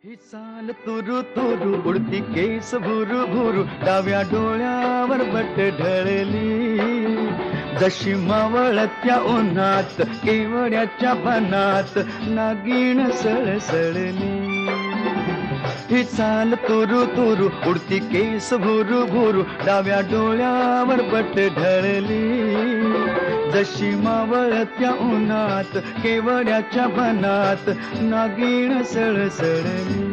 ही चाल तुरु तुरु उडती केस भुरु भुरु डाव्या डोळ्यावर बट ढळली जशी मावळत्या उन्हात केवड्याच्या बनात नागिण सळसळली ही चाल तुरु तुरु उडती केस भुरु भुरु डाव्या डोळ्यावर बट ढळली जशी मावळत्या उन्हात केवड्याच्या बनात नागिण सळसळली